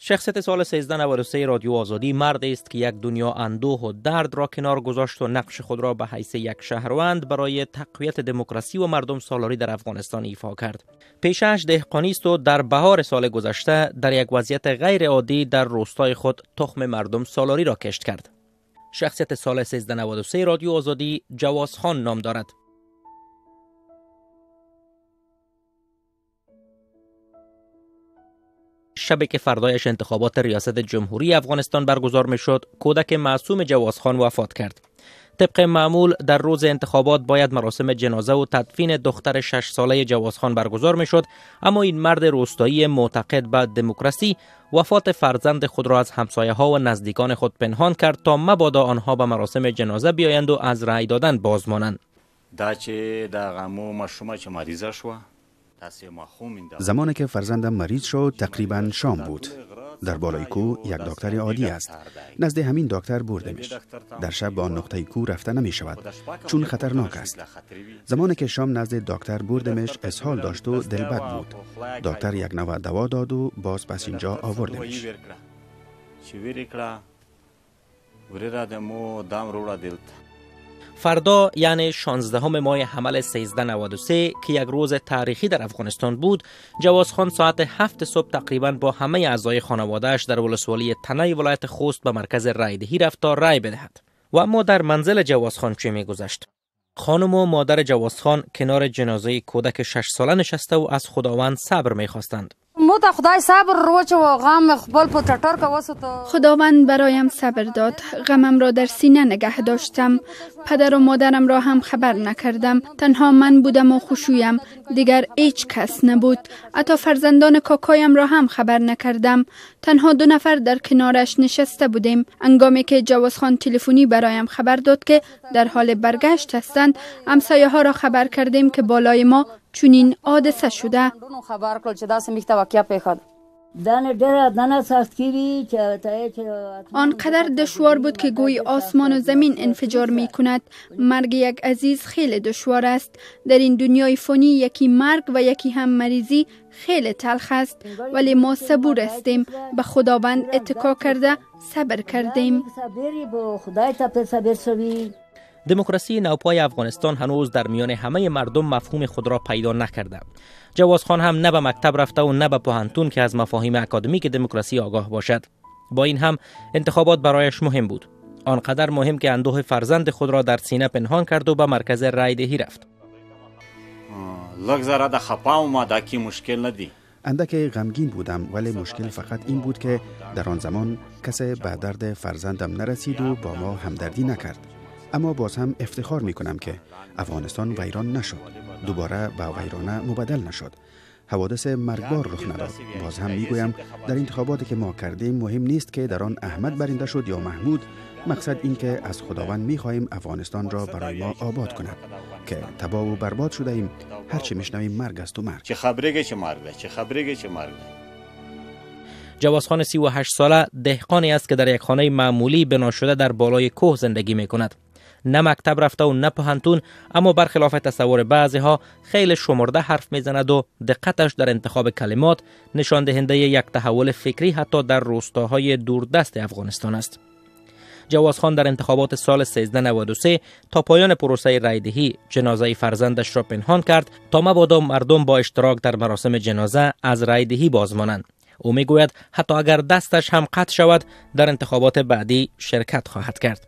شخصیت سال 1393 رادیو آزادی مردی است که یک دنیا اندوه و درد را کنار گذاشت و نقش خود را به حیث یک شهروند برای تقویت دموکراسی و مردم سالاری در افغانستان ایفا کرد. پیشه‌اش دهقانی است و در بهار سال گذشته در یک وضعیت غیر عادی در روستای خود تخم مردم سالاری را کشت کرد. شخصیت سال 1393 رادیو آزادی جواز خان نام دارد. شبی که فردایش انتخابات ریاست جمهوری افغانستان برگزار می شد، کودک معصوم جواز خان وفات کرد. طبق معمول در روز انتخابات باید مراسم جنازه و تدفین دختر 6 ساله جواز خان برگزار می شد، اما این مرد روستایی معتقد به دموکراسی وفات فرزند خود را از همسایه ها و نزدیکان خود پنهان کرد تا مبادا آنها به مراسم جنازه بیایند و از رأی دادن باز مانند. زمانی که فرزندم مریض شد تقریبا شام بود. در بالای کوه یک دکتر عادی است. نزد همین دکتر بردمش. در شب به آن نقطه کوه رفته نمی شود چون خطرناک است. زمانی که شام نزد دکتر بردمش اسهال داشت و دلبد بود. دکتر یک نوع دوا داد و باز پس اینجا آوردمش. فردا یعنی 16 ماه حمل 1393 که یک روز تاریخی در افغانستان بود، جواز خان ساعت 7 صبح تقریبا با همه اعضای خانواده‌اش در ولسوالی تنه ولایت خوست به مرکز رایدهی رفت تا رای بدهد. و اما در منزل جواز خان چه می‌گذشت؟ خانم و مادر جواز خان کنار جنازه کودک 6 ساله نشسته و از خداوند صبر می‌خواستند. خداوند برایم صبر داد. غمم را در سینه نگه داشتم. پدر و مادرم را هم خبر نکردم. تنها من بودم و خوشویم. دیگر هیچ کس نبود. حتی فرزندان کاکایم را هم خبر نکردم. تنها 2 نفر در کنارش نشسته بودیم. هنگامی که جواز خان تلفنی برایم خبر داد که در حال برگشت هستند، همسایه ها را خبر کردیم که بالای ما چونین حادثه شده. آنقدر دشوار بود که گویی آسمان و زمین انفجار می کند. مرگ یک عزیز خیلی دشوار است. در این دنیای فانی یکی مرگ و یکی هم مریضی خیلی تلخ است، ولی ما صبور هستیم. به خداوند اتکا کرده صبر کردیم. دموکراسی نوپای افغانستان هنوز در میان همه مردم مفهوم خود را پیدا نکرده. جواز خان هم نه به مکتب رفته و نه به پوهنتون که از مفاهیم اکادمیک دموکراسی آگاه باشد. با این هم انتخابات برایش مهم بود. آنقدر مهم که اندوه فرزند خود را در سینه پنهان کرد و به مرکز رایدهی رفت. اندک غمگین بودم، ولی مشکل فقط این بود که در آن زمان کسی به درد فرزندم نرسید و با ما همدردی نکرد. اما باز هم افتخار می کنم که افغانستان ویران نشد، دوباره به ویرانه مبدل نشد، حوادث مرگبار رخ نداد. باز هم می گویم در انتخاباتی که ما کردیم مهم نیست که در آن احمد برنده شد یا محمود. مقصد این که از خداوند می خواهیم افغانستان را برای ما آباد کند که تباه و برباد شده ایم. هرچی میشنویم مرگ است و مرگ. چه خبره که مرگ. جواز خان 38 ساله دهقانی است که در یک خانه معمولی بنا شده در بالای کوه زندگی می کند. نه مکتب رفته و نه پوهنتون، اما برخلاف تصور بعضی ها خیلی شمرده حرف میزند و دقتش در انتخاب کلمات نشان دهنده یک تحول فکری حتی در روستاهای دوردست افغانستان است. جواز خان در انتخابات سال 1393 تا پایان پروسه رایدهی جنازه فرزندش را پنهان کرد تا مبادا مردم با اشتراک در مراسم جنازه از رایدهی باز مانند. او میگوید حتی اگر دستش هم قطع شود در انتخابات بعدی شرکت خواهد کرد.